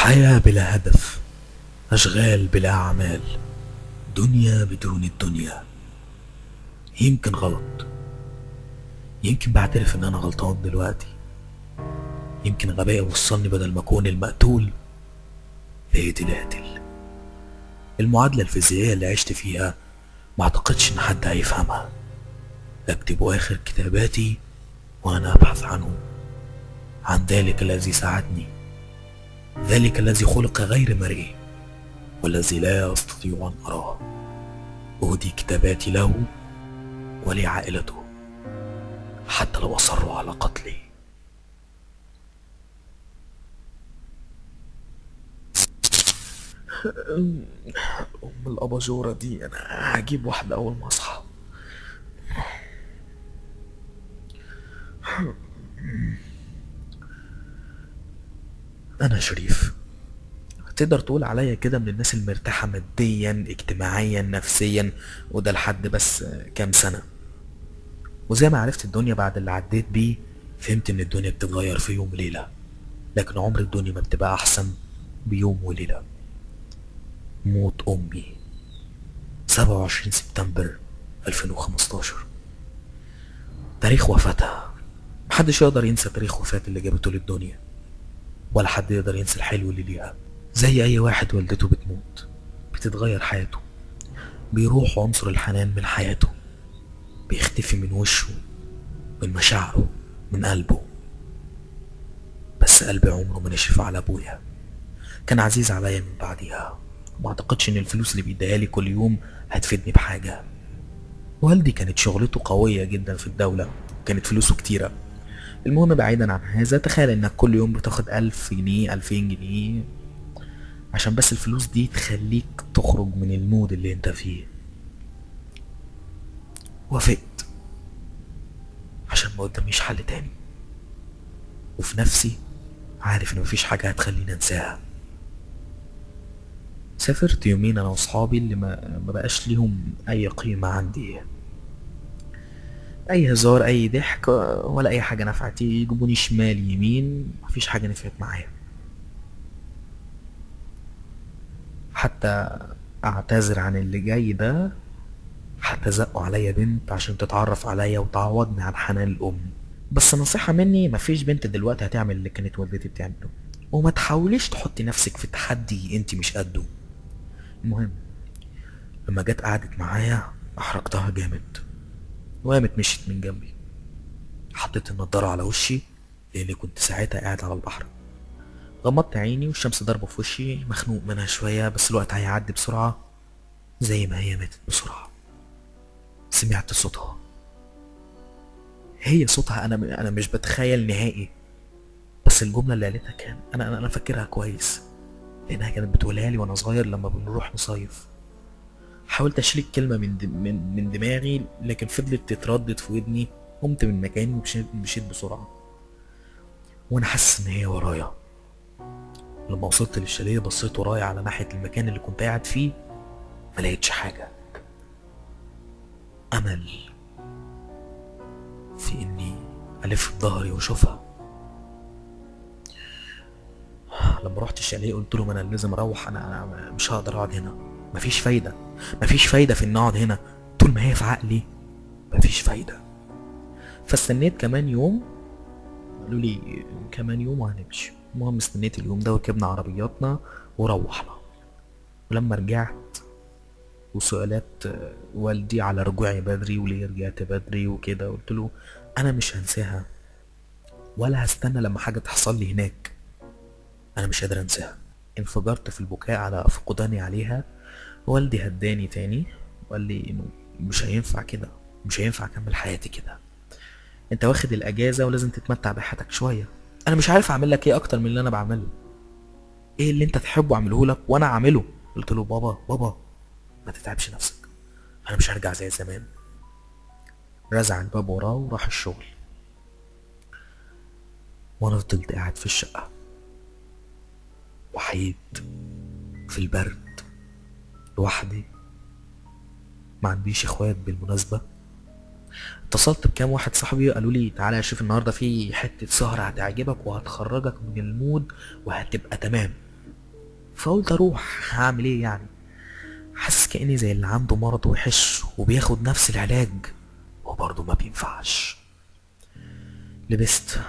حياة بلا هدف، أشغال بلا أعمال، دنيا بدون الدنيا. يمكن غلط، يمكن بعترف إن أنا غلطان دلوقتي، يمكن غبائي وصلني بدل ما أكون المقتول بقيت القاتل. المعادلة الفيزيائية اللي عشت فيها ما أعتقدش إن حد هيفهمها. أكتب آخر كتاباتي وأنا أبحث عنه، عن ذلك الذي ساعدني، ذلك الذي خلق غير مرئي والذي لا أستطيع أن أراه. أهدي كتاباتي له ولعائلته حتى لو أصروا على قتلي. الأباجورة دي أنا هجيب واحدة أول ما أصحى. أنا شريف، تقدر تقول عليا كده من الناس المرتاحة ماديا اجتماعيا نفسيا، وده لحد بس كام سنة. وزي ما عرفت الدنيا بعد اللي عديت بيه، فهمت ان الدنيا بتتغير في يوم وليلة، لكن عمر الدنيا ما بتبقى احسن بيوم وليلة. موت امي 27 سبتمبر 2015، تاريخ وفاتها. محدش يقدر ينسى تاريخ وفاة اللي جابته للدنيا، ولا حد يقدر ينسى الحلو اللي ليها. زي اي واحد والدته بتموت بتتغير حياته، بيروح عنصر الحنان من حياته، بيختفي من وشه، من مشاعره، من قلبه. بس قلبي عمره ما نشف على ابويا، كان عزيز عليا من بعديها. ما اعتقدش ان الفلوس اللي بيديها لي كل يوم هتفيدني بحاجة. والدي كانت شغلته قوية جدا في الدولة، كانت فلوسه كتيرة. المهم بعيدا عن هذا، تخيل انك كل يوم بتاخد 1000 جنيه 2000 جنيه عشان بس الفلوس دي تخليك تخرج من المود اللي انت فيه. وافقت عشان ما قداميش حل تاني، وفي نفسي عارف ان مفيش حاجة هتخليني انساها. سافرت يومين انا واصحابي اللي ما بقاش ليهم اي قيمة عندي، اي هزار اي ضحك ولا اي حاجة نفعت. يجيبوني شمال يمين مفيش حاجة نفعت معايا. حتى اعتذر عن اللي جاي ده، حتى زقوا عليا بنت عشان تتعرف عليا وتعوضني عن حنان الام. بس نصيحة مني، مفيش بنت دلوقتي هتعمل اللي كانت والدتي بتعمله، وما تحاوليش تحطي نفسك في تحدي انت مش قده. المهم لما جت قعدت معايا احرجتها جامد، وقامت مشيت من جنبي. حطيت النضارة على وشي لاني كنت ساعتها قاعد على البحر. غمضت عيني والشمس ضربة في وشي، مخنوق منها شوية بس الوقت هيعدي بسرعة زي ما هي ماتت بسرعة. سمعت صوتها، هي صوتها. انا مش بتخيل نهائي، بس الجملة اللي قالتها كان انا فاكرها كويس، لانها كانت بتقولها لي وانا صغير لما بنروح نصيف. حاولت اشيل الكلمة من دماغي لكن فضلت تتردد في ودني. قمت من مكاني ومشيت بسرعة وانا حاسس ان هي ورايا. لما وصلت للشاليه بصيت ورايا على ناحية المكان اللي كنت قاعد فيه، ما لقيتش حاجة. امل في اني الف بظهري واشوفها. لما رحت الشاليه قلت لهم انا لازم اروح، انا مش هقدر اقعد هنا. مفيش فايدة، مفيش فايدة في اني اقعد هنا طول ما هي في عقلي، مفيش فايدة. فاستنيت كمان يوم، قالوا لي كمان يوم وهنمشي. المهم استنيت اليوم ده وركبنا عربياتنا وروحنا. ولما رجعت وسؤالات والدي على رجوعي بدري وليه رجعت بدري وكده، قلت له انا مش هنساها ولا هستنى لما حاجة تحصل لي هناك، انا مش قادر انساها. انفجرت في البكاء على فقداني عليها. والدي هداني تاني وقال لي انه مش هينفع كده، مش هينفع اكمل حياتي كده. انت واخد الاجازة ولازم تتمتع بحياتك شوية. انا مش عارف اعمل لك ايه اكتر من اللي انا بعمله. ايه اللي انت تحبه اعمله لك وانا اعمله. قلت له بابا ما تتعبش نفسك، انا مش هرجع زي زمان. رزع الباب وراه وراح الشغل، وانا فضلت قاعد في الشقة وحيد في البرد لوحدي. ما عنديش اخوات بالمناسبة. اتصلت بكام واحد صاحبي قالوا لي تعالى يا شوف النهارده في حتة سهرة هتعجبك وهتخرجك من المود وهتبقى تمام. فقلت اروح، هعمل ايه يعني؟ حاسس كأني زي اللي عنده مرض وحش وبياخد نفس العلاج وبرضه ما بينفعش. لبست،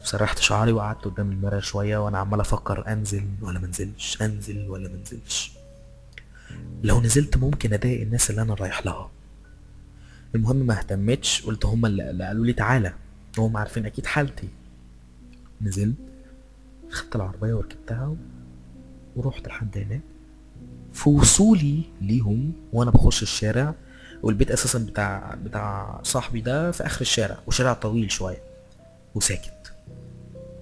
سرحت شعري وقعدت قدام المراية شوية وانا عمال افكر انزل ولا منزلش، انزل ولا منزلش. لو نزلت ممكن اضايق الناس اللي انا رايح لها. المهم ما اهتمتش، قلت هما اللي قالوا لي تعالى، وهم عارفين اكيد حالتي. نزلت، خدت العربية وركبتها ورحت لحد هناك. في وصولي ليهم وانا بخش الشارع، والبيت اساسا بتاع صاحبي ده في اخر الشارع، وشارع طويل شويه وساكت،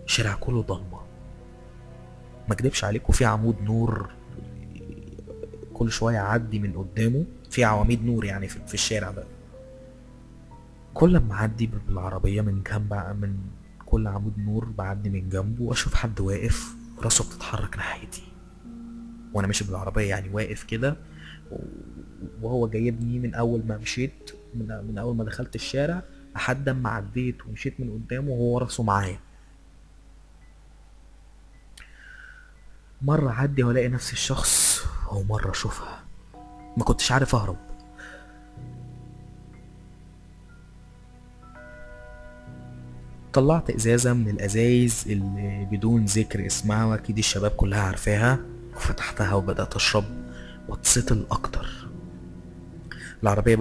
الشارع كله ضلمه، ما اكدبش عليك، وفي عمود نور كل شويه اعدي من قدامه، في عواميد نور يعني في الشارع ده. كل ما اعدي بالعربيه من جنب، من كل عمود نور بعدي من جنبه واشوف حد واقف راسه بتتحرك ناحيتي وانا ماشي بالعربيه، يعني واقف كده، وهو جايبني من اول ما مشيت، من اول ما دخلت الشارع لحد اما عديت ومشيت من قدامه وهو راسه معايا. مرة اعدي والاقي نفس الشخص، ومرة اشوفها، ما كنتش عارف اهرب. طلعت ازازة من الازايز اللي بدون ذكر اسمها واكيد الشباب كلها عارفاها، وفتحتها وبدأت اشرب واتسطل اكتر. العربية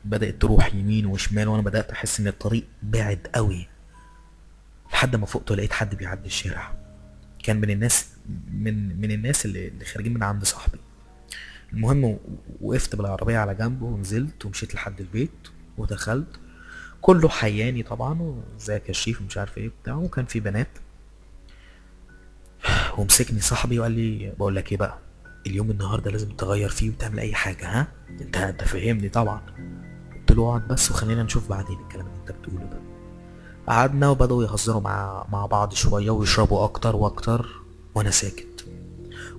بدأت تروح يمين وشمال، وانا بدأت احس ان الطريق بعد قوي، لحد ما فقت ولقيت حد بيعدي الشارع. كان من الناس، من الناس اللي خارجين من عند صاحبي. المهم وقفت بالعربية على جنب ونزلت ومشيت لحد البيت ودخلت. كله حياني طبعا، وازيك يا شريف ومش عارف ايه بتاع، وكان في بنات. ومسكني صاحبي وقال لي بقول لك ايه بقى، اليوم النهارده لازم تغير فيه وتعمل اي حاجه، ها؟ انت فاهمني طبعا. قلت له اقعد بس وخلينا نشوف بعدين الكلام اللي انت بتقوله ده. قعدنا وبدأوا يهزروا مع بعض شويه ويشربوا اكتر واكتر، وانا ساكت.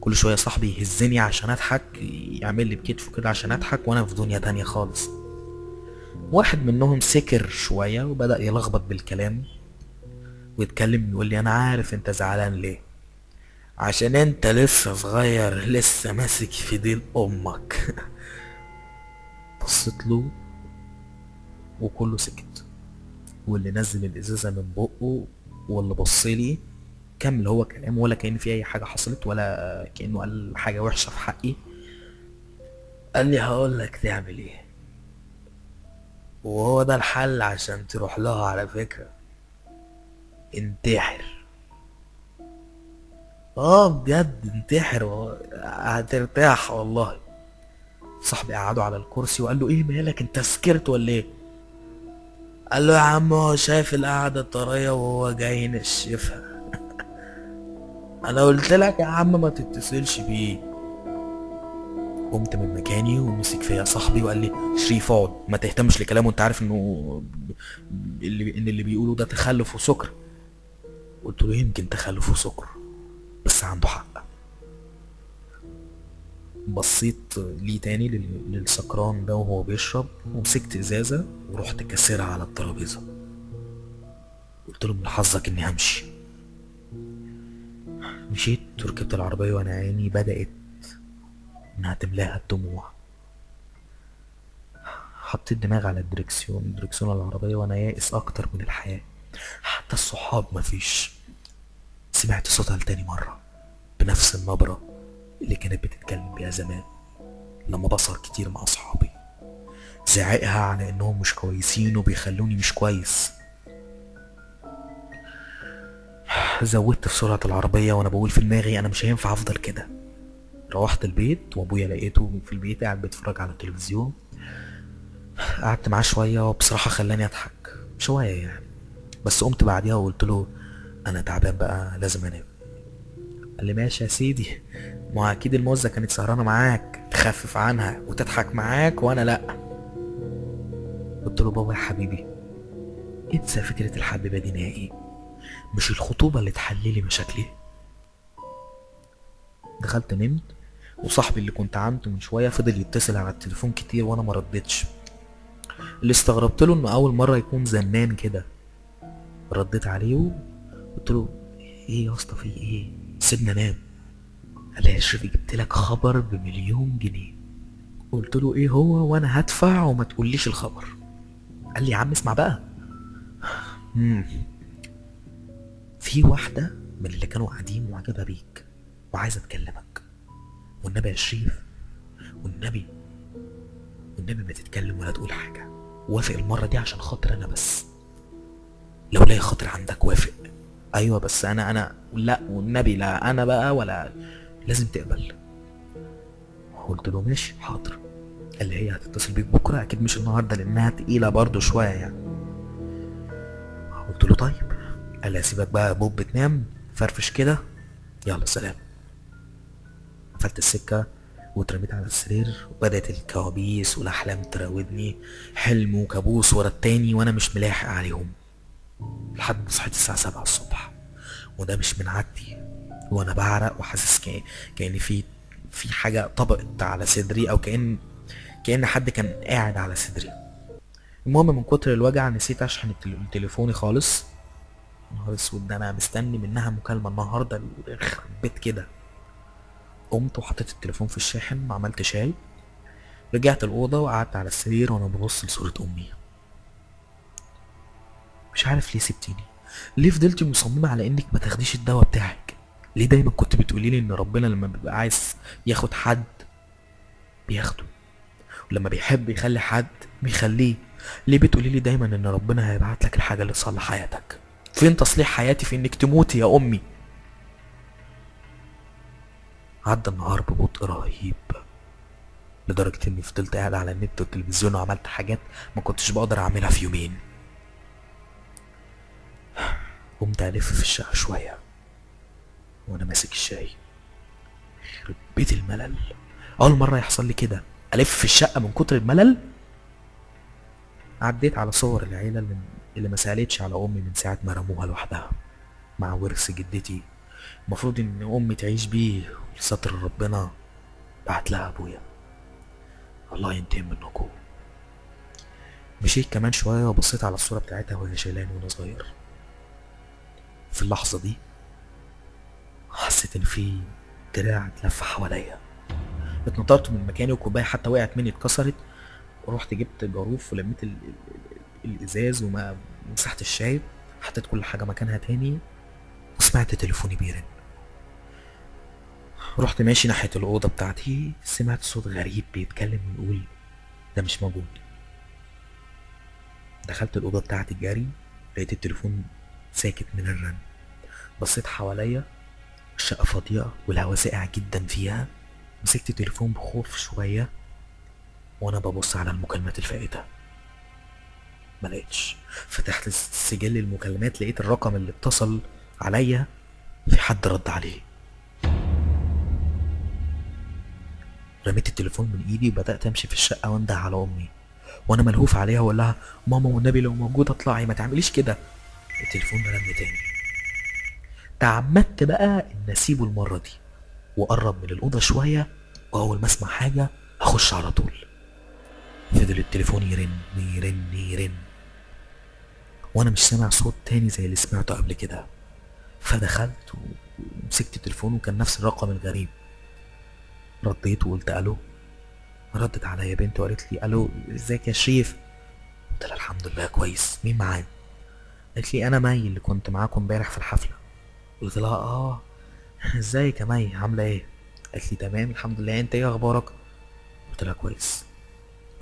كل شويه صاحبي يهزني عشان اضحك، يعمل لي بكتفه كده عشان اضحك، وانا في دنيا تانية خالص. واحد منهم سكر شويه وبدأ يلخبط بالكلام ويتكلم، يقول لي انا عارف انت زعلان ليه، عشان انت لسه صغير، لسه ماسك في ديل امك. بصيت له وكله سكت، واللي نزل الازازه من بقه واللي بصلي كمل هو كلامه، ولا كأن في اي حاجه حصلت، ولا كأنه قال حاجه وحشه في حقي. قال لي هقول لك تعمل ايه، وهو ده الحل عشان تروح لها على فكره، انتحر. اه بجد انتحر هترتاح والله. صاحبي قعده على الكرسي وقال له ايه مالك، انت سكرت ولا ايه؟ قال له يا عم هو شايف القعدة الطرية وهو جاي ينشفها. انا قلت لك يا عم ما تتصلش بيه. قمت من مكاني ومسك فيا صاحبي وقال لي شريف اقعد، ما تهتمش لكلامه، انت عارف انه اللي بيقوله ده تخلف وسكر. قلت له يمكن تخلف وسكر، بس عنده حق. بصيت ليه تاني للسكران ده وهو بيشرب، ومسكت ازازة ورحت كسرها على الترابيزة. قلت له من حظك اني همشي. مشيت وركبت العربية وانا عيني بدأت انها تملاها الدموع. حطيت دماغي على دركسيون العربية وانا يائس اكتر من الحياة. حتى الصحاب مفيش. سمعت صوتها لتاني مرة بنفس النبرة اللي كانت بتتكلم بيها زمان لما بسهر كتير مع اصحابي، زعقها على انهم مش كويسين وبيخلوني مش كويس. زودت في سرعة العربية وانا بقول في دماغي انا مش هينفع افضل كده. روحت البيت وابويا لقيته في البيت قاعد بيتفرج على التلفزيون. قعدت معاه شوية وبصراحة خلاني اضحك شوية يعني، بس قمت بعديها وقلت له انا تعبان بقى لازم انام. قال لي ماشي يا سيدي، ما اكيد الموزة كانت سهرانة معاك تخفف عنها وتضحك معاك وانا لا. قلت له بابا يا حبيبي انسى فكرة الحبيبة دي نهائي، مش الخطوبة اللي تحللي مشاكلي. دخلت نمت، وصاحبي اللي كنت عنده من شوية فضل يتصل على التليفون كتير وانا ما ردتش. اللي استغربت له انه اول مرة يكون زنان كده. رديت عليه وقلت له ايه يا اسطى في ايه، سيبنا نام. قال لي يا شريف جبت لك خبر ب1,000,000 جنيه. قلت له ايه هو وانا هدفع وما تقوليش الخبر. قال لي يا عم اسمع بقى. مم. في واحدة من اللي كانوا قاعدين معجبة بيك وعايزة تكلمك، والنبي يا شريف، والنبي ما تتكلم ولا تقول حاجة، وافق المرة دي عشان خاطر انا بس، لو لاقي خاطر عندك وافق. ايوه بس انا لا والنبي لا انا بقى ولا، لازم تقبل. قلت له ماشي حاضر. قال لي هي هتتصل بيك بكره اكيد مش النهارده لانها تقيله برضو شويه يعني. قلت له طيب. قال لي هسيبك بقى بوب تنام فرفش كده، يلا سلام. قفلت السكه واترميت على السرير، وبدات الكوابيس والاحلام تراودني، حلم وكابوس ورا التاني وانا مش ملاحق عليهم، لحد ما صحيت الساعه 7 الصبح، وده مش من عادتي، وانا بعرق وحاسس كأن في حاجه طبقت على صدري، او كأن حد كان قاعد على صدري. المهم من كتر الوجع نسيت اشحن تليفوني خالص. نهار اسود، ده انا مستني منها مكالمه النهارده يخرب بيت كده. قمت وحطيت التليفون في الشاحن وعملت شاي، رجعت الاوضه وقعدت على السرير وانا ببص لصوره امي. مش عارف ليه سبتيني، ليه فضلتي مصممه على انك ما تاخديش الدواء بتاعك؟ ليه دايما كنت بتقولي لي ان ربنا لما بيبقى عايز ياخد حد بياخده، ولما بيحب يخلي حد بيخليه؟ ليه بتقولي لي دايما ان ربنا هيبعت لك الحاجه اللي تصلح حياتك؟ فين تصليح حياتي في انك تموتي يا امي؟ عدى النهار ببطء رهيب، لدرجه اني فضلت قاعد على النت والتلفزيون وعملت حاجات ما كنتش بقدر اعملها في يومين. قمت الف في الشقه شويه وانا ماسك الشاي. يخرب بيت الملل، اول مره يحصل لي كده، الف في الشقه من كتر الملل. عديت على صور العيله اللي ما سالتش على امي من ساعه ما رموها لوحدها، مع ورث جدتي المفروض ان امي تعيش بيه، لستر ربنا بعت لها ابويا، الله ينتقم منكم. مشيت كمان شويه وبصيت على الصوره بتاعتها وهي شايلاني وانا صغير. في اللحظه دي حسيت ان في دراع اتلف حواليا، اتنطرت من مكاني وكوبايه حتى وقعت مني اتكسرت، ورحت جبت جاروف ولميت الازاز ومسحت الشاي، حطيت كل حاجه مكانها تاني، وسمعت تليفوني بيرن. رحت ماشي ناحيه الاوضه بتاعتي، سمعت صوت غريب بيتكلم ويقول ده مش موجود. دخلت الاوضه بتاعتي جري، لقيت التليفون ساكت من الرن. بصيت حواليا، الشقه فاضيه والهوا ساقع جدا فيها. مسكت التليفون بخوف شويه وانا ببص على المكالمات الفائته، ما لقيتش. فتحت سجل المكالمات، لقيت الرقم اللي اتصل عليا في حد رد عليه. رميت التليفون من ايدي وبدات امشي في الشقه وانده على امي وانا ملهوف عليها واقول لها ماما والنبي لو موجوده اطلعي، ما تعمليش كده. التليفون رن تاني. تعمدت بقى ان اسيبه المره دي واقرب من الاوضه شويه، واول ما اسمع حاجه اخش على طول. فضل التليفون يرن يرن يرن وانا مش سامع صوت تاني زي اللي سمعته قبل كده. فدخلت ومسكت التليفون وكان نفس الرقم الغريب. رديت وقلت الو. ردت عليا بنت وقالت لي الو ازيك يا شريف؟ قلت لها الحمد لله كويس، مين معايا؟ قالت لي انا مي اللي كنت معاكم امبارح في الحفله. قلت لها اه ازيك يا مي عامله ايه؟ قالت لي تمام الحمد لله، انت ايه اخبارك؟ قلت لها كويس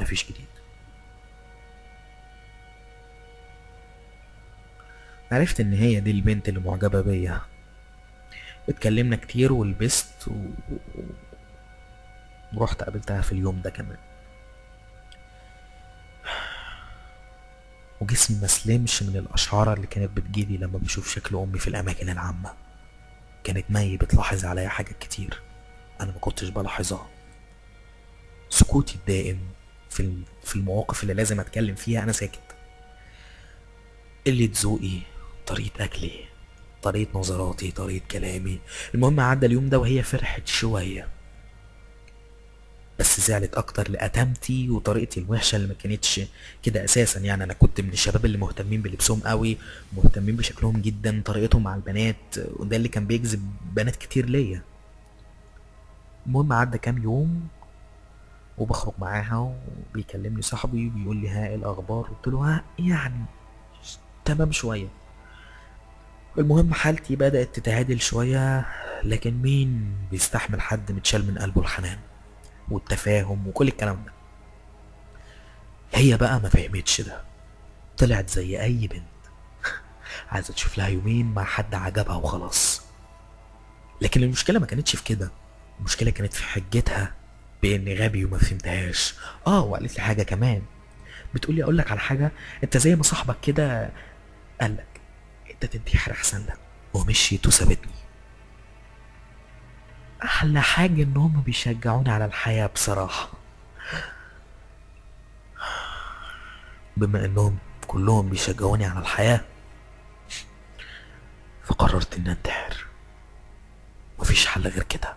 مفيش جديد. عرفت ان هي دي البنت اللي معجبه بيا. اتكلمنا كتير ولبست ورحت قابلتها في اليوم ده كمان، وجسمي مسلمش من الاشعار اللي كانت بتجيلي لما بشوف شكل امي في الاماكن العامه. كانت مي بتلاحظ عليا حاجات كتير انا ما كنتش بلاحظها. سكوتي الدائم في المواقف اللي لازم اتكلم فيها انا ساكت، قلة ذوقي، طريقة اكلي، طريقة نظراتي، طريقة كلامي. المهم عدى اليوم ده وهي فرحت شوية، بس زعلت اكتر لأتمتي وطريقتي الوحشة اللي ما كانتش كده اساسا. يعني انا كنت من الشباب اللي مهتمين بلبسهم قوي، مهتمين بشكلهم جدا، طريقتهم مع البنات، وده اللي كان بيجذب بنات كتير ليا. المهم عدى كام يوم وبخرج معاها وبيكلمني صاحبي بيقول لي ها ايه الاخبار، قلت له ها يعني تمام شويه. المهم حالتي بدأت تتعدل شوية، لكن مين بيستحمل حد متشال من قلبه الحنان والتفاهم وكل الكلام ده؟ هي بقى ما فهمتش ده، طلعت زي أي بنت عايزة تشوف لها يومين مع حد عجبها وخلاص. لكن المشكلة ما كانتش في كده، المشكلة كانت في حجتها بإني غبي وما فهمتهاش. وقالت لي حاجة كمان، بتقولي أقول لك على حاجة، أنت زي ما صاحبك كده قالك أنت تنتحر أحسن لك، ومشيت وسابتني. احلى حاجة ان هم بيشجعوني على الحياة بصراحة. بما انهم كلهم بيشجعوني على الحياة، فقررت ان انتحر. مفيش حل غير كده.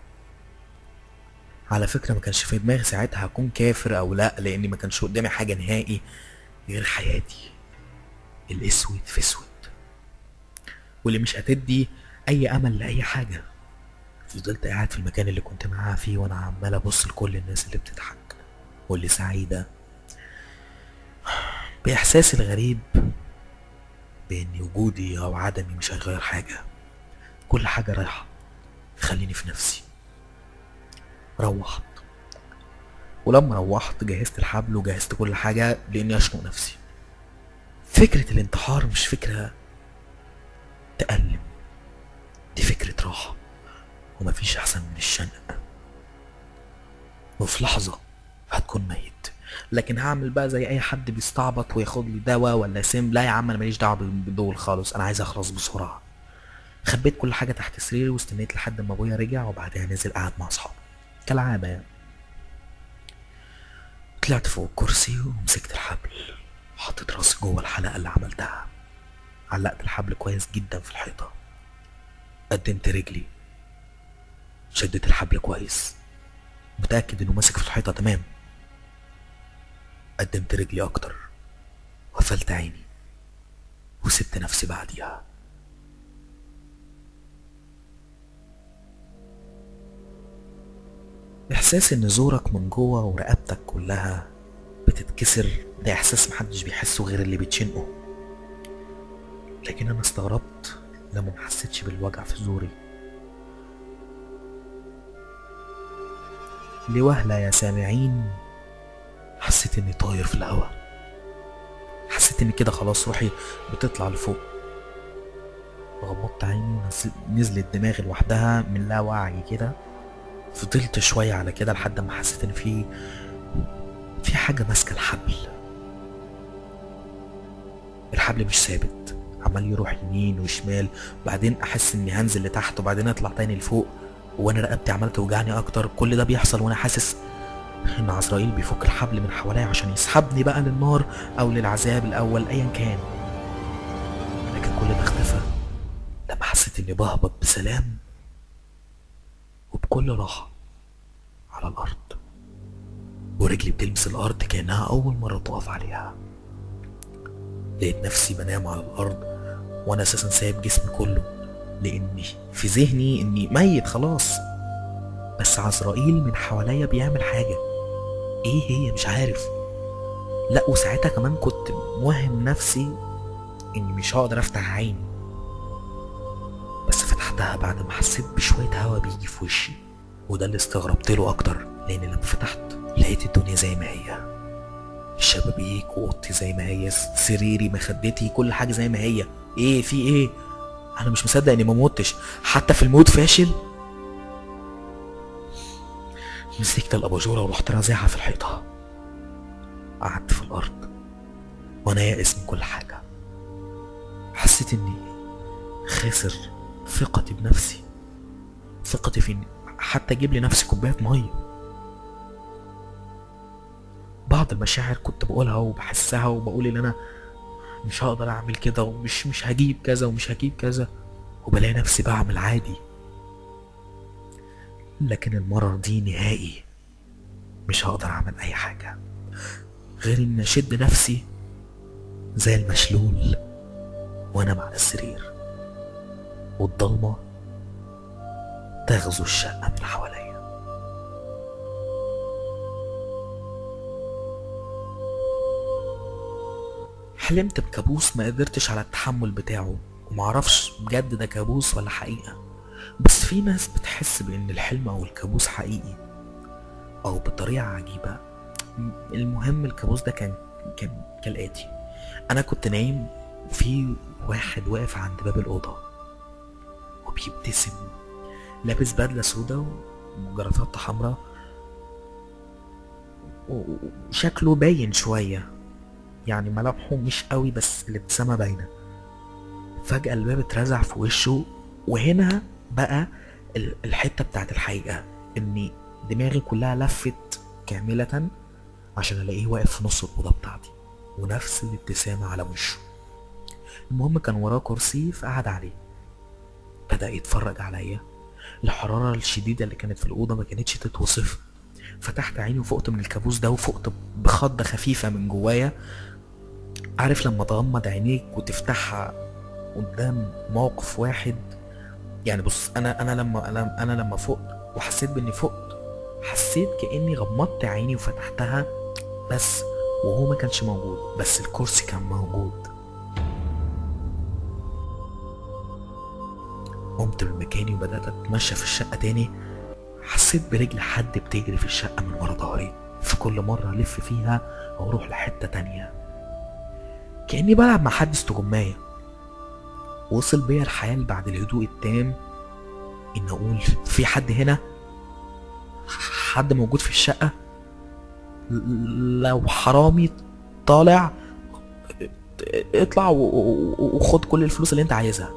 على فكرة ما كانش في دماغي ساعتها هكون كافر او لا، لاني ما كانش قدامي حاجة نهائي غير حياتي الاسود في اسود، واللي مش هتدي اي امل لاي حاجة. فضلت قاعد في المكان اللي كنت معاها فيه وانا عمال ابص لكل الناس اللي بتضحك واللي سعيدة، باحساسي الغريب بان وجودي او عدمي مش هيغير حاجة. كل حاجة رايحة، خليني في نفسي. روحت، ولما روحت جهزت الحبل وجهزت كل حاجة لاني اشنق نفسي. فكرة الانتحار مش فكرة تألم، دي فكرة راحة، ومفيش احسن من الشنق. وفي لحظة هتكون ميت، لكن هعمل بقى زي اي حد بيستعبط وياخد لي دواء ولا سم؟ لا يا عم، انا ماليش دعوة بدول خالص، انا عايز اخلص بسرعة. خبيت كل حاجة تحت سريري واستنيت لحد ما ابويا رجع، وبعدها نزل قعد مع اصحابه كالعادة يعني. طلعت فوق الكرسي ومسكت الحبل، حطيت راسي جوه الحلقة اللي عملتها، علقت الحبل كويس جدا في الحيطة، قدمت رجلي، شدت الحبل كويس، متأكد انه ماسك في الحيطة تمام. قدمت رجلي اكتر، وقفلت عيني وسبت نفسي بعديها. احساس ان زورك من جوه ورقبتك كلها بتتكسر، ده احساس محدش بيحسه غير اللي بيتشنقه. لكن انا استغربت لما محسيتش بالوجع في زوري. لوهلة يا سامعين حسيت اني طاير في الهوا، حسيت اني كده خلاص روحي بتطلع لفوق. غمضت عيني نزلت دماغي لوحدها من لا وعي كده. فضلت شوية على كده لحد ما حسيت ان في حاجة ماسكة الحبل. الحبل مش ثابت، عمال يروح يمين وشمال، بعدين احس اني هنزل لتحت وبعدين اطلع تاني لفوق، وانا رقبتي عمالة توجعني اكتر. كل ده بيحصل وانا حاسس ان عزرائيل بيفك الحبل من حواليا عشان يسحبني بقى للنار او للعذاب الاول ايا كان. لكن كل ده اختفى لما حسيت اني بهبط بسلام وبكل راحة على الارض، ورجلي بتلمس الارض كأنها اول مرة تقف عليها. لقيت نفسي بنام على الارض وانا اساسا سايب جسمي كله، لاني في ذهني اني ميت خلاص، بس عزرائيل من حواليا بيعمل حاجة. ايه هي؟ مش عارف. لا، وساعتها كمان كنت موهم نفسي اني مش هقدر افتح عيني، بس فتحتها بعد ما حسيت بشوية هوا بيجي في وشي، وده اللي استغربت له اكتر، لان لما فتحت لقيت الدنيا زي ما هي، الشبابيك واوضتي زي ما هي، سريري مخدتي كل حاجة زي ما هي. ايه في ايه؟ انا مش مصدق اني ما متش، حتى في الموت فاشل. مسكت الاباجوره ورحت رازعها في الحيطه، قعدت في الارض وانا يائس من كل حاجه. حسيت اني خاسر ثقتي بنفسي، ثقتي في اني حتى اجيب لنفسي كوبايه ميه. بعض المشاعر كنت بقولها وبحسها وبقول ان انا مش هقدر اعمل كده ومش هجيب كذا ومش هجيب كذا، وبلاقي نفسي بعمل عادي. لكن المرة دي نهائي مش هقدر اعمل اي حاجة غير ان اشد نفسي زي المشلول وانام على السرير، والضلمة تغزو الشقة من حواليا. حلمت بكابوس ما قدرتش على التحمل بتاعه، ومعرفش بجد ده كابوس ولا حقيقة. بس في ناس بتحس بان الحلم او الكابوس حقيقي او بطريقة عجيبة. المهم الكابوس ده كان كالآتي: انا كنت نايم وفي واحد واقف عند باب الأوضة وبيبتسم، لابس بدلة سودا وجرافطة حمراء وشكله باين شوية، يعني ملامحه مش قوي بس الابتسامة باينة. فجأة الباب اترزع في وشه، وهنا بقى الحتة بتاعت الحقيقة، اني دماغي كلها لفت كاملة عشان الاقيه واقف في نص الأوضة بتاعتي ونفس الابتسامة على وشه. المهم كان وراه كرسي فقعد عليه، بدأ يتفرج عليا. الحرارة الشديدة اللي كانت في الأوضة ما كانتش تتوصف. فتحت عيني وفقت من الكابوس ده، وفقت بخضة خفيفة من جوايا. عارف لما تغمض عينيك وتفتحها قدام موقف واحد؟ يعني بص، انا لما فقت وحسيت باني فقت، حسيت كاني غمضت عيني وفتحتها بس وهو ما كانش موجود، بس الكرسي كان موجود. قمت من مكاني وبدات اتمشى في الشقه تاني. حسيت برجل حد بتجري في الشقه من ورا ظهري، في كل مره الف فيها او اروح لحته تانية، كاني بلعب مع حد استغمايه. وصل بيا الحال بعد الهدوء التام ان اقول: في حد هنا؟ حد موجود في الشقه؟ لو حرامي طالع اطلع وخد كل الفلوس اللي انت عايزها.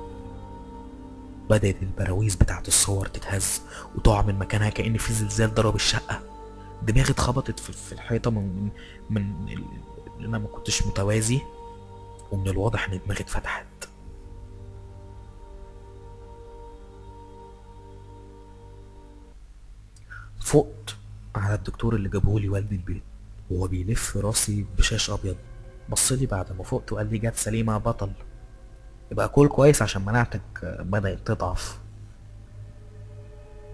بدأت البراويز بتاعت الصور تتهز وتقع من مكانها كأن في زلزال ضرب الشقة. دماغي اتخبطت في الحيطة من اللي انا ما كنتش متوازي، ومن الواضح ان دماغي اتفتحت. فقت على الدكتور اللي جابهولي والدي البيت وهو بيلف راسي بشاش ابيض. بصلي بعد ما فقت وقال لي: جت سليمة يا بطل، يبقى كل كويس عشان مناعتك بدأت تضعف.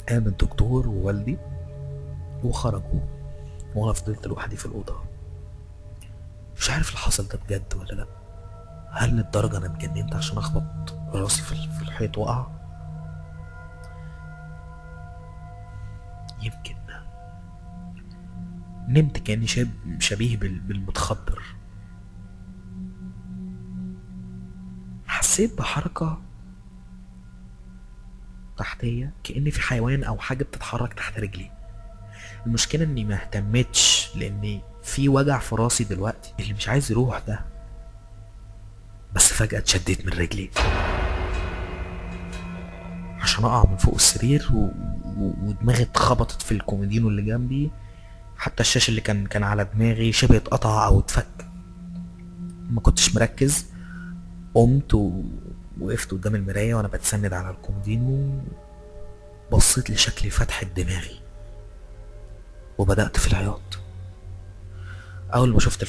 قام الدكتور ووالدي وخرجوا، وانا فضلت لوحدي في الأوضة. مش عارف اللي حصل ده بجد ولا لأ. هل للدرجة أنا اتجننت عشان أخبط راسي في الحيط وأقع؟ يمكن. نمت كأني شبيه بالمتخدر. حسيت بحركة تحتية كأن في حيوان أو حاجة بتتحرك تحت رجلي. المشكلة إني ما اهتمتش لأني في وجع في راسي دلوقتي اللي مش عايز يروح ده. بس فجأة اتشديت من رجلي عشان أقع من فوق السرير ودماغي اتخبطت في الكومودينو اللي جنبي. حتى الشاش اللي كان على دماغي شبه اتقطع أو اتفك. ما كنتش مركز. قمت ووقفت قدام المراية وأنا بتسند على الكومودينو. بصيت لشكلي فتحة دماغي وبدأت في العياط. أول ما شفت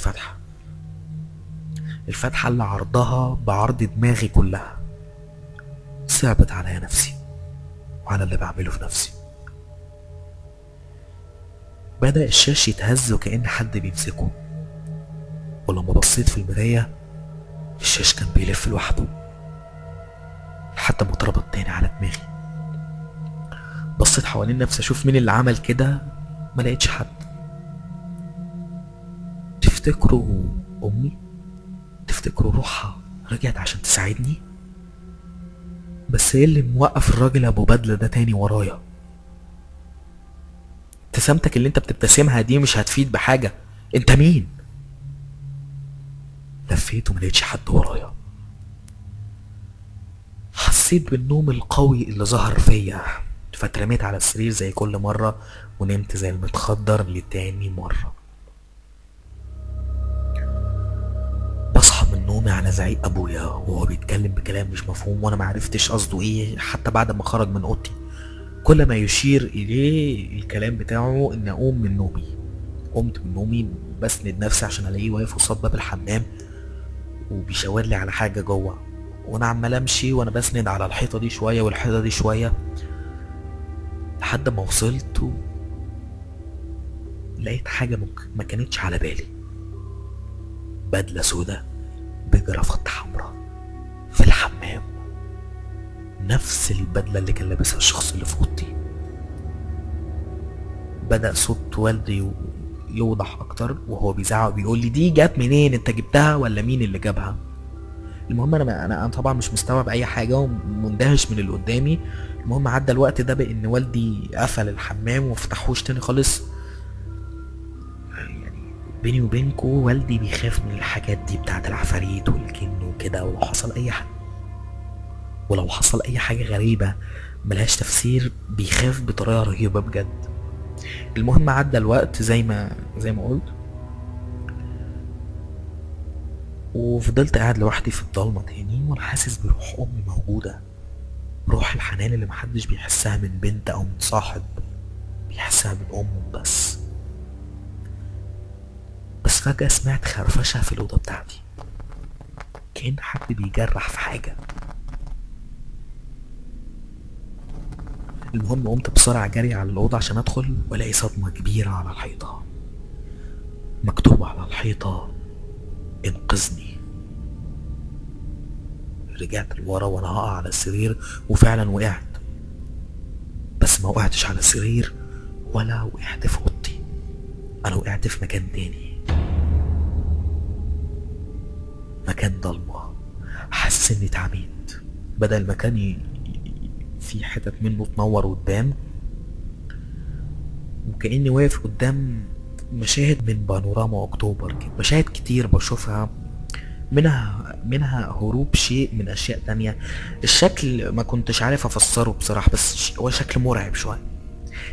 الفتحة اللي عرضها بعرض دماغي كلها، صعبت عليا نفسي وعلى اللي بعمله في نفسي. بدأ الشاش يتهز وكأن حد بيمسكه، ولما بصيت في المراية الشاش كان بيلف لوحده لحد ما اتربط تاني على دماغي. بصيت حوالين نفسي اشوف مين اللي عمل كده، ما لقيتش حد. تفتكروا امي؟ تفتكروا روحها رجعت عشان تساعدني؟ بس ايه اللي موقف الراجل ابو بدلة ده تاني ورايا؟ ابتسامتك اللي انت بتبتسمها دي مش هتفيد بحاجة. انت مين؟ لفيت وملقتش حد ورايا. حسيت بالنوم القوي اللي ظهر فيا، فاترميت على السرير زي كل مرة ونمت زي المتخدر لتاني مرة. بصحى من نومي على زعيق ابويا وهو بيتكلم بكلام مش مفهوم، وانا معرفتش قصده ايه حتى بعد ما خرج من اوضتي. كل ما يشير اليه الكلام بتاعه ان اقوم من نومي. قمت من نومي بسند نفسي عشان الاقيه واقف قصاد باب الحمام وبيشاور لي على حاجه جوه، وانا عمال امشي وانا بسند على الحيطه دي شويه والحيطه دي شويه لحد ما وصلت لقيت حاجه ما كانتش على بالي. بدله سودا جرافطة حمراء في الحمام، نفس البدلة اللي كان لابسها الشخص اللي في اوضتي. بدأ صوت والدي يوضح اكتر وهو بيزعق بيقول لي دي جت منين؟ انت جبتها ولا مين اللي جابها؟ المهم انا طبعا مش مستوعب اي حاجه ومندهش من اللي قدامي. المهم عدى الوقت ده بان والدي قفل الحمام ومفتحوش تاني خالص. يعني بيني وبينكو والدي بيخاف من الحاجات دي بتاعت العفاريت والجن وكده، ولو حصل اي حاجه غريبه ملهاش تفسير بيخاف بطريقه رهيبه بجد. المهم عدى الوقت زي ما قلت، وفضلت قاعد لوحدي في الضلمه تاني وانا حاسس بروح امي موجوده، روح الحنان اللي محدش بيحسها من بنت او من صاحب، بيحسها من امه بس. فجأة سمعت خرفشة في الأوضة بتاعتي، كأن حد بيجرح في حاجة. المهم قمت بسرعة جري على الأوضة عشان أدخل وألاقي صدمة كبيرة على الحيطة، مكتوب على الحيطة انقذني. رجعت لورا وأنا هقع على السرير، وفعلا وقعت، بس ما وقعتش على السرير ولا وقعت في أوضتي، أنا وقعت في مكان تاني، مكان ضلمة. حاسس إني اتعميت، بدأ المكان في حتت منه تنور قدام، وكأني واقف قدام مشاهد من بانوراما اكتوبر كده، مشاهد كتير بشوفها، منها هروب شيء من اشياء تانية. الشكل ما كنتش عارف افسره بصراحة، بس هو شكل مرعب شوية.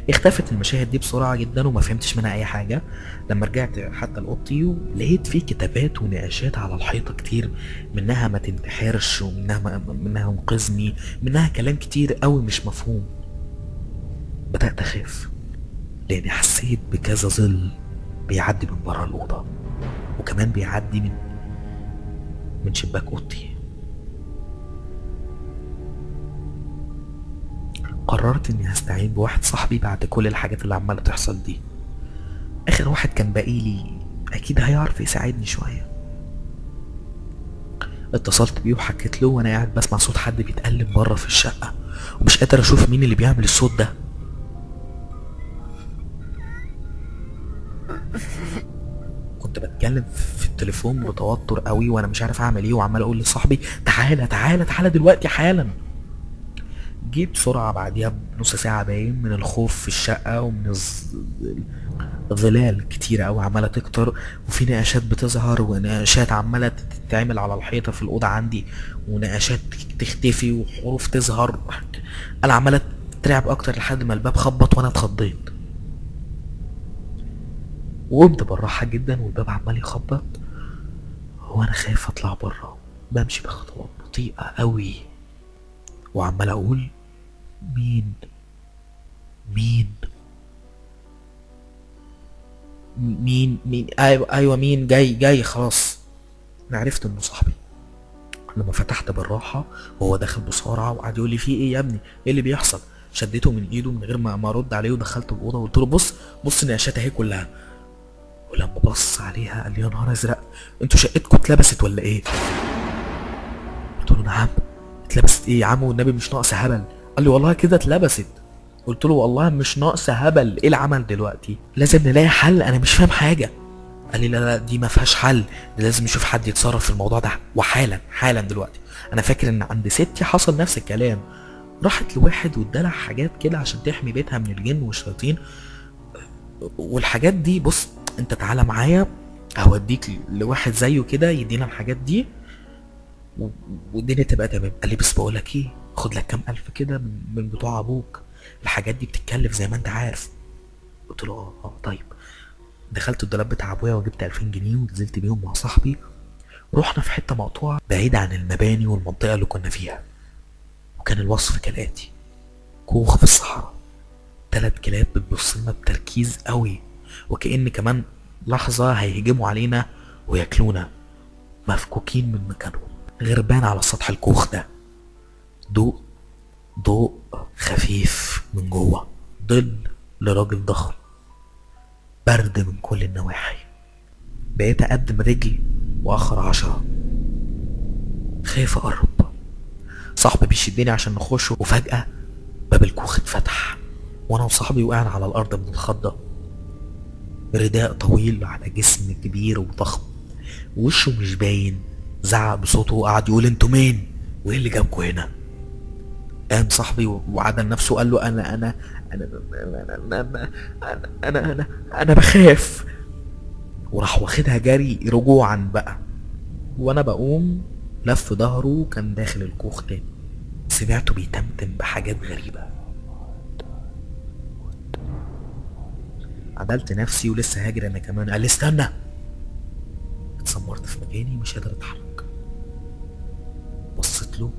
اختفت المشاهد دي بسرعة جدا وما فهمتش منها اي حاجة. لما رجعت حتى لأوضتي ولقيت فيه كتابات ونقاشات على الحيطة كتير، منها ما تنتحرش، منها انقذني، منها كلام كتير قوي مش مفهوم. بدأت اخاف لاني حسيت بكذا ظل بيعدي من برا الأوضة، وكمان بيعدي من شباك اوضتي. قررت اني هستعين بواحد صاحبي بعد كل الحاجات اللي عمالة تحصل دي، اخر واحد كان باقيلي اكيد هيعرف يساعدني شوية. اتصلت بيه وحكيت له وانا قاعد بسمع صوت حد بيتقلب بره في الشقة، ومش قادر اشوف مين اللي بيعمل الصوت ده. كنت بتكلم في التليفون بتوتر قوي وانا مش عارف اعمل ايه، وعمال اقول لصاحبي تعالى تعالى تعالى دلوقتي حالا. جيت بسرعة بعديها بنص ساعة باين من الخوف في الشقة ومن ظلال كتيرة أوي عمالة تكتر، وفي نقاشات بتظهر ونقاشات عمالة تتعمل على الحيطة في الأوضة عندي، ونقاشات تختفي وحروف تظهر. أنا عمالة ترعب أكتر لحد ما الباب خبط وأنا اتخضيت، وقمت بالراحة جدا والباب عمال يخبط وأنا خايف أطلع برا. بمشي بخطوات بطيئة أوي وعمال أقول مين مين مين ايوه مين جاي خلاص. انا عرفت انه صاحبي لما فتحت بالراحه وهو داخل بسرعه وقعد يقول لي في ايه يا ابني، ايه اللي بيحصل؟ شديته من ايده من غير ما ارد عليه ودخلت الاوضه وقلت له بص النقاشات اهي كلها. ولما بص عليها قال لي يا نهار ازرق، انتوا شقتكم اتلبست ولا ايه؟ قلت له نعم. اتلبست ايه يا عم والنبي مش ناقصه هبل. قال لي والله كده اتلبست. قلت له والله مش ناقصه هبل، ايه العمل دلوقتي؟ لازم نلاقي حل، انا مش فاهم حاجه. قال لي لا دي ما فيهاش حل، لازم نشوف حد يتصرف في الموضوع ده وحالا دلوقتي. انا فاكر ان عند ستي حصل نفس الكلام، راحت لواحد وادالها حاجات كده عشان تحمي بيتها من الجن والشياطين والحاجات دي. بص انت تعالى معايا هوديك لواحد زيه كده يدينا الحاجات دي والدنيا تبقى تمام. قال لي بس بقولك ايه، خد لك كام الف كده من بتوع ابوك، الحاجات دي بتتكلف زي ما انت عارف. قلت له طيب. دخلت الدولاب بتاع ابويا وجبت 2000 جنيه ونزلت بيهم مع صاحبي، رحنا في حته مقطوعه بعيد عن المباني والمنطقه اللي كنا فيها. وكان الوصف كالاتي: كوخ في الصحراء، 3 كلاب بتبصلنا بتركيز قوي وكأن كمان لحظه هيهجموا علينا وياكلونا، مفكوكين من مكانهم. غربان على سطح الكوخ ده ضوء خفيف من جوه، ظل لراجل ضخم، برد من كل النواحي. بقيت اقدم رجل واخر 10، خايف اقرب. صاحبي بيشدني عشان نخش، وفجأة باب الكوخ اتفتح وانا وصاحبي وقعنا على الارض من الخضة. رداء طويل على جسم كبير وضخم، وشه مش باين، زعق بصوته وقعد يقول انتوا مين وايه اللي جابكوا هنا. قام صاحبي وعدل نفسه وقال له انا بخاف، وراح واخدها جري رجوعا بقى. وانا بقوم لف ظهره وكان داخل الكوخ تاني. سمعته بيتمتم بحاجات غريبة. عدلت نفسي ولسه هاجر انا كمان. قال لي استنى. اتسمرت في مكاني مش قادر اتحرك. بصيت له،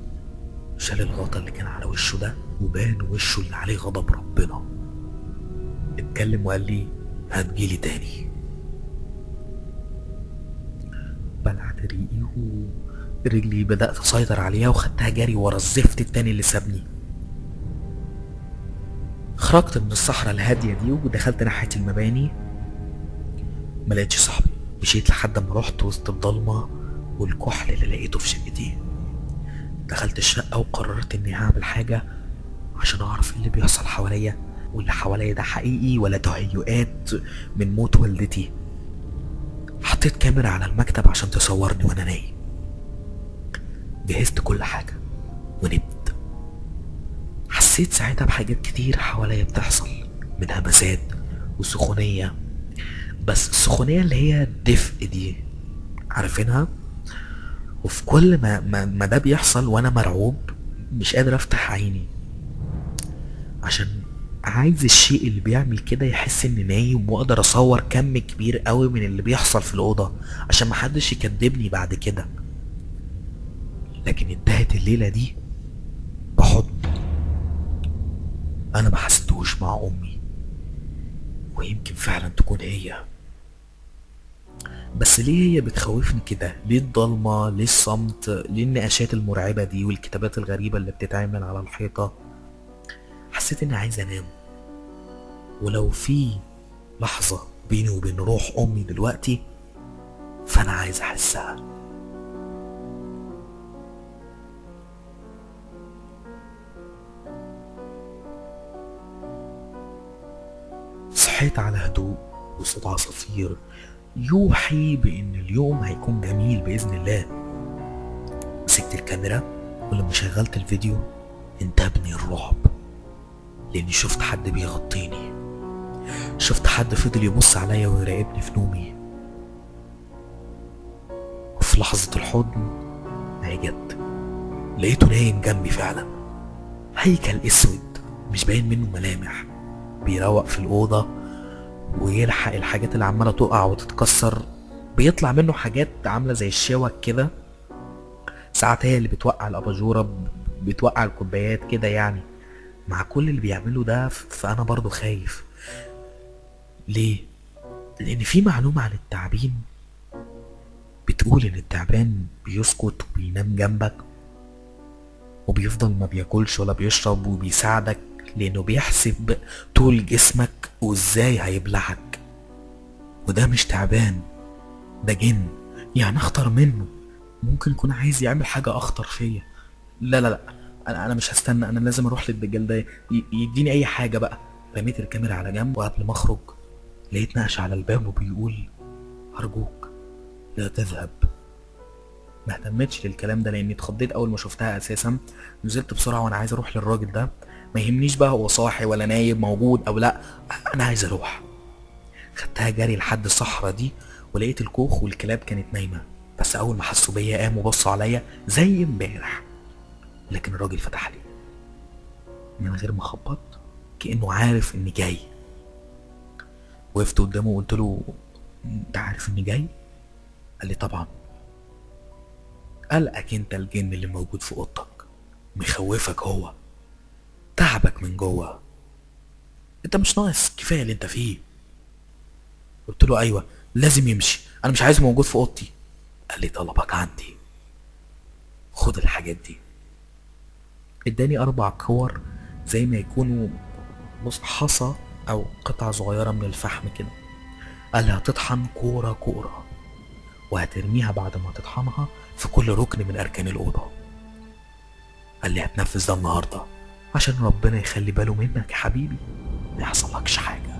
شال الغطا اللي كان على وشه ده وبان وشه اللي عليه غضب ربنا. اتكلم وقال لي هتجيلي تاني. بلعت ريقي ورجلي بدأت اسيطر عليها وخدتها جري ورا الزفت التاني اللي سابني. خرجت من الصحراء الهادية دي ودخلت ناحية المباني. ملقتش صاحبي. مشيت لحد ما رحت وسط الضلمة والكحل اللي لقيته في شقتي. دخلت الشقة وقررت اني هعمل حاجة عشان اعرف ايه اللي بيحصل حواليا، واللي حواليا ده حقيقي ولا تهيؤات من موت والدتي. حطيت كاميرا على المكتب عشان تصورني وانا نايم. جهزت كل حاجة ونمت. حسيت ساعتها بحاجات كتير حواليا بتحصل، من همسات وسخونية، بس السخونية اللي هي الدفء دي عارفينها. وفي كل ما ده بيحصل وانا مرعوب مش قادر افتح عيني، عشان عايز الشيء اللي بيعمل كده يحس اني نايم واقدر اصور كم كبير قوي من اللي بيحصل في الاوضه عشان محدش يكدبني بعد كده. لكن انتهت الليله دي بحضن انا ما حسيتهوش مع امي، ويمكن فعلا تكون هي. بس ليه هي بتخوفني كده؟ ليه الضلمه؟ ليه الصمت؟ ليه النقاشات المرعبه دي والكتابات الغريبه اللي بتتعمل على الحيطه؟ حسيت اني عايز انام، ولو في لحظة بيني وبين روح امي دلوقتي فانا عايز احسها. صحيت على هدوء وصوت عصافير يوحي بان اليوم هيكون جميل باذن الله. مسكت الكاميرا ولما شغلت الفيديو انتابني الرعب، لاني شفت حد بيغطيني. شفت حد فضل يبص عليا ويراقبني في نومي. وفي لحظة الحضن هي جت، لقيته نايم جنبي فعلا. هيكل اسود مش باين منه ملامح، بيروق في الأوضة ويلحق الحاجات اللي عمالة تقع وتتكسر. بيطلع منه حاجات عاملة زي الشوك كده، ساعات هي اللي بتوقع الأباجورة، بتوقع الكوبايات كده يعني. مع كل اللي بيعمله ده فأنا برضو خايف. ليه؟ لأن في معلومة عن التعبين بتقول إن التعبان بيسكت وبينام جنبك وبيفضل ما بياكلش ولا بيشرب وبيساعدك، لأنه بيحسب طول جسمك وإزاي هيبلعك. وده مش تعبان، ده جن، يعني أخطر منه. ممكن يكون عايز يعمل حاجة أخطر فيا. لا لا لا، أنا مش هستنى، أنا لازم أروح للدجال ده يديني أي حاجة بقى. رميت الكاميرا على جنب، وقبل ما أخرج لقيت نقش على الباب وبيقول أرجوك لا تذهب. ما اهتمتش للكلام ده لاني اتخضيت اول ما شفتها اساسا. نزلت بسرعه وانا عايز اروح للراجل ده، ما يهمنيش بقى هو صاحي ولا نايم موجود او لا، انا عايز اروح. خدتها جري لحد الصحراء دي ولقيت الكوخ والكلاب كانت نايمه، بس اول ما حسوا بيا قاموا بصوا عليا زي امبارح. لكن الراجل فتح لي من غير ما اخبط، كانه عارف اني جاي. وقفت قدامه وقلت له انت عارف اني جاي؟ قال لي طبعا. قلقك انت الجن اللي موجود في اوضتك، مخوفك هو، تعبك من جوه، انت مش ناقص، كفايه اللي انت فيه. قلت له ايوه لازم يمشي، انا مش عايزه موجود في اوضتي. قال لي طلبك عندي، خد الحاجات دي. اداني 4 كور زي ما يكونوا حصى او قطعه صغيره من الفحم كده. قال لي هتطحن كوره كوره وهترميها بعد ما تطحنها في كل ركن من أركان الأوضة. قال لي هتنفذ ده النهاردة عشان ربنا يخلي باله منك يا حبيبي، ما يحصلكش حاجة.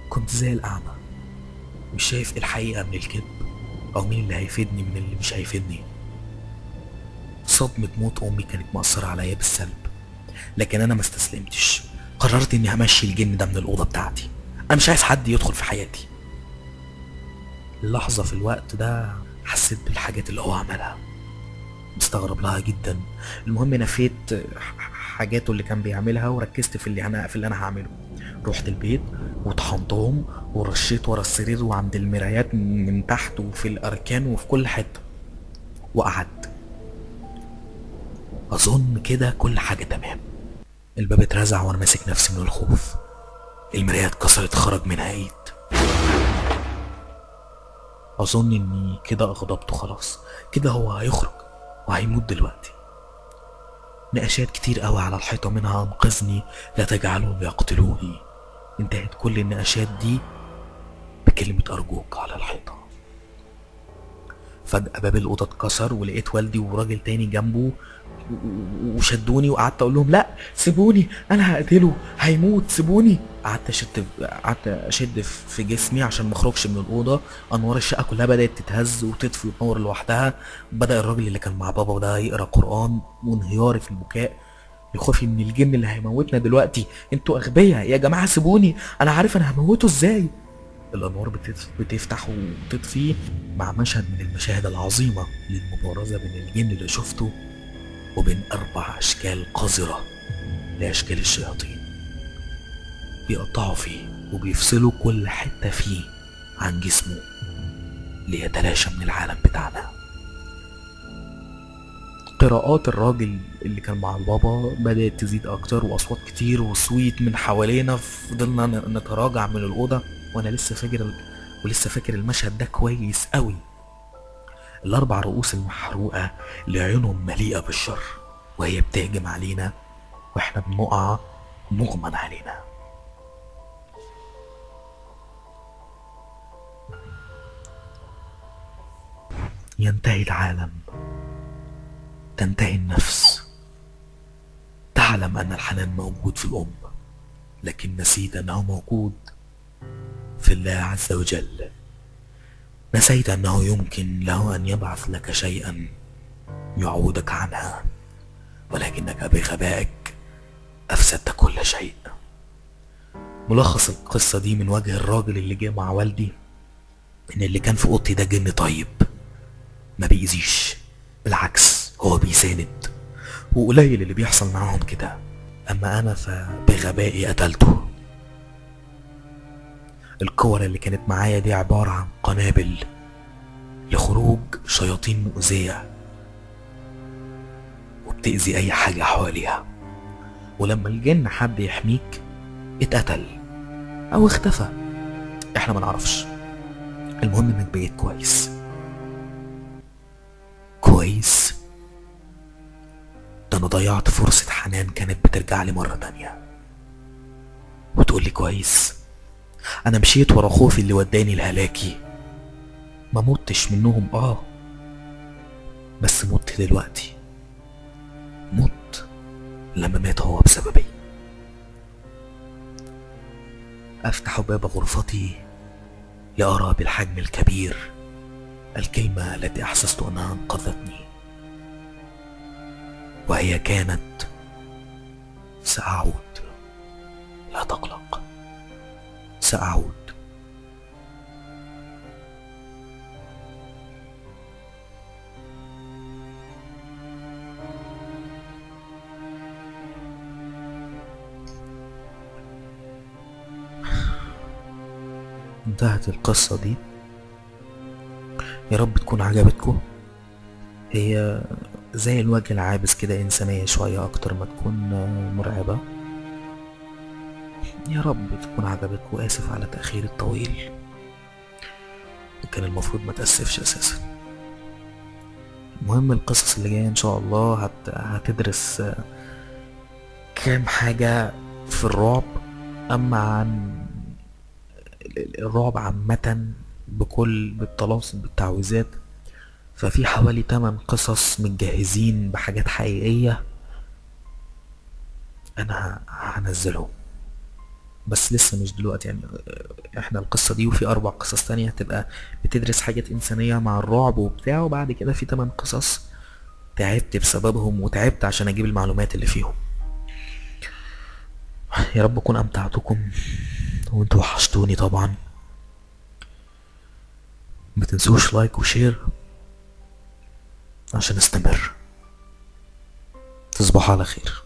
كنت زي الأعمى، مش شايف الحقيقة من الكذب، أو مين اللي هيفيدني من اللي مش هيفيدني. صدمة موت أمي كانت مأثرة عليا بالسلب، لكن أنا ما استسلمتش. قررت إني همشي الجن ده من الأوضة بتاعتي. أنا مش عايز حد يدخل في حياتي. اللحظة في الوقت ده حسيت بالحاجات اللي هو عملها، مستغرب لها جدا. المهم نفيت حاجاته اللي كان بيعملها وركزت في اللي انا هعمله. رحت البيت وطحنتهم ورشيت ورا السرير وعند المرايات من تحت وفي الاركان وفي كل حته، وقعدت اظن كده كل حاجه تمام. الباب اترزع وانا ماسك نفسي من الخوف. المرايه اتكسرت، خرج منها ايد. اظن اني كده اغضبته خلاص، كده هو هيخرج وهيموت دلوقتي. نقاشات كتير قوي على الحيطة، منها انقذني لا تجعلهم يقتلوني. انتهت كل النقاشات دي بكلمة ارجوك على الحيطة. فجأة باب الأوضة اتكسر ولقيت والدي وراجل تاني جنبه وشدوني، وقعدت اقول لهم لا سيبوني انا هقتله هيموت سيبوني. قعدت اشد في جسمي عشان ما اخرجش من الاوضه. انوار الشقه كلها بدات تتهز وتطفي وتنور لوحدها. بدا الراجل اللي كان مع بابا ده يقرا قران، وانهياري في البكاء لخوفي من الجن اللي هيموتنا دلوقتي. انتوا اغبياء يا جماعه سيبوني، انا عارف انا هموته ازاي. الانوار بتفتح وتطفي مع مشهد من المشاهد العظيمه للمبارزه بين الجن اللي شفته وبين 4 أشكال قذرة لأشكال الشياطين، بيقطعوا فيه وبيفصلوا كل حتة فيه عن جسمه ليتلاشى من العالم بتاعنا. قراءات الراجل اللي كان مع البابا بدأت تزيد أكتر، وأصوات كتير وصويت من حوالينا. فضلنا نتراجع من الأوضة وأنا لسه فاكر المشهد ده كويس قوي. ال4 رؤوس المحروقة اللي عيونهم مليئة بالشر وهي بتهجم علينا واحنا بنقع مغمى علينا. ينتهي العالم، تنتهي النفس. تعلم أن الحنان موجود في الأم، لكن نسيت أنه موجود في الله عز وجل. نسيت أنه يمكن له أن يبعث لك شيئا يعوضك عنها، ولكنك بغبائك أفسدت كل شيء. ملخص القصة دي من وجه الراجل اللي جه مع والدي إن اللي كان في أوضتي ده جن طيب، ما بيأذيش، بالعكس هو بيساند، وقليل اللي بيحصل معاهم كده. أما أنا فبغبائي قتلته. الكور اللي كانت معايا دي عبارة عن قنابل لخروج شياطين مؤذية وبتأذي أي حاجة حواليها. ولما الجن حب يحميك اتقتل أو اختفى، احنا ما نعرفش. المهم انك بقيت كويس. كويس؟ ده انا ضيعت فرصة حنان كانت بترجع لي مرة تانية وتقولي كويس. انا مشيت ورا خوفي اللي وداني لهلاكي، ما متش منهم بس مت دلوقتي. مت لما مات هو بسببي. افتح باب غرفتي لأرى بالحجم الكبير الكلمة التي احسست انها انقذتني، وهي كانت سأعود. لا تقلق، سأعود. انتهت القصة دي. يا رب تكون عجبتكم. هي زي الوجه العابس كده، إنسانية شوية أكتر ما تكون مرعبة. يا رب تكون عجبتكم. آسف على تأخير الطويل، كان المفروض ما تأسفش أساسا. المهم القصص اللي جاية إن شاء الله هتدرس كام حاجة في الرعب. أما عن الرعب عامة بالطلاسم بالتعويذات. ففي حوالي 8 قصص متجهزين بحاجات حقيقية، انا هنزلهم بس لسه مش دلوقتي يعني. احنا القصة دي وفي 4 قصص تانية هتبقى بتدرس حاجات انسانية مع الرعب وبتاع، وبعد كده في 8 قصص تعبت بسببهم وتعبت عشان اجيب المعلومات اللي فيهم. يا رب اكون امتعتكم، وانتوا وحشتوني طبعا. ما تنسوش لايك وشير عشان استمر. تصبحوا على خير.